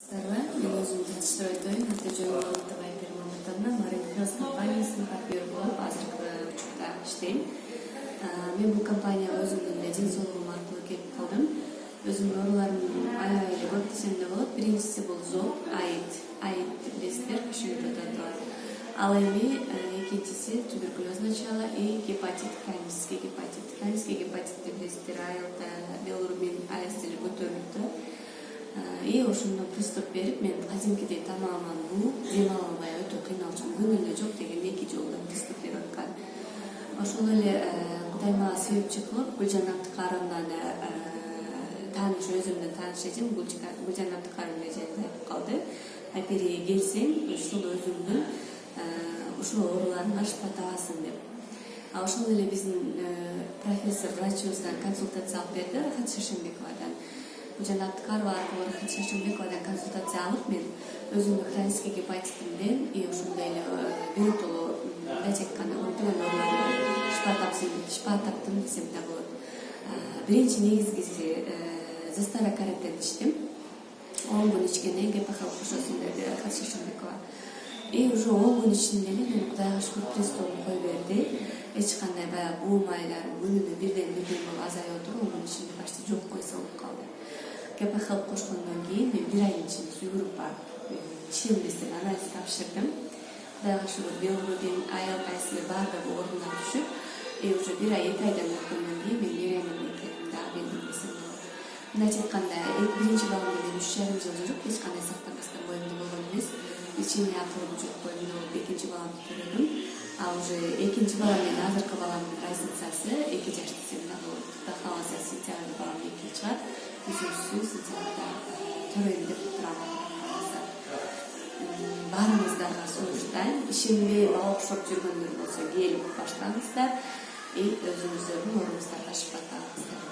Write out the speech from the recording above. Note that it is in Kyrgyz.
Мен өзүм жетиштирүүдөн Атажон Маматбаев Маматовна Марин Хелс компаниясынын партнеры болуп азыркы учурда иштейм. Мен бул компанияга өзүмдүн эле ден соолугум аркылуу келип калдым. Өзүмдүн ооруларым аябай эле көп десем да болот. Биринчиси бул зоб, айыт билесиздер, ошону жатат. Ал эми экинчиси туберкулез начала и гепатит, хронический гепатит. Хронический гепатитти билесиздер, айылда белурубин АС деле көтөрүлүп. И ошондон приступ берип, мен кадимкидей тамагыман бууп, дем ала албай өтө кыйналчумун. Күнү эле жок дегенде 2 жолдон приступ берип аткан. Ошол эле Кудай мага себепчи кылып, Гүлжан Абдыкарымдан тааныш, өзүмдүн тааныш эжем Гүлжан Абдыкарым эже айтып калды. Бери келсең, ушул өзүңдүн ушул ооруларыңа шифа табасың деп. Ошол эле биздин профессор врачыбыздан консультация алып берди, Рахат Шашенбековадан. Гүлжан Абдыкарова аркылуу Рахат Шашенбековадан консультация алып, мен өзүмдүн хронический гепатитимден и ошондой эле вирусолу мындайча айтканда көптөгөн оорулардан шифа таптым десем да болот. Биринчи негизгиси Застара каратен ичтим. 10 күн ичкенден кийин ГПХ кошосуң деди Рахат Шашенбекова. И уже 10 күн ичинде эле мен Кудайга шүкүр приступум кой берди. Эч кандай баягы буум айларым күнүнө бирден болуп азайып отуруп, 10 күн ичинде почти жок койсо болуп калды. ГПХ кошкондон кийин мен 1 айдын ичинде жүгүрүп барып ишенбестен анализ тапшырдым. Кудайга шүкүр белурубин, айыл кайсы баардыгы ордуна түшүп, уже 1 ай 2 айдан өткөндөн кийин мен беременный экенимди дагы билдим десем болот. Мындайча айтканда, биринчи баламды мен 3,5 жыл жүрүп, эч кандай сактанбастан боюмда болгон эмес. Лечение аркылуу жүрүп боюмда болуп экинчи баламды көрдүм. Уже экинчи балам менен азыркы баламдын разницасы 2 жаш десем да болот. Кудай кааласа сентябрда балам 2 чыгат. Үчүнчүсү сентябрда төрөйм деп турам. Баарыңыздарга сунуштайм. Ишенбей бала окшоп жүргөндөр болсо келип баштаңыздар и өзүңүздөрдүн ордуңуздарга шифа табыңыздар.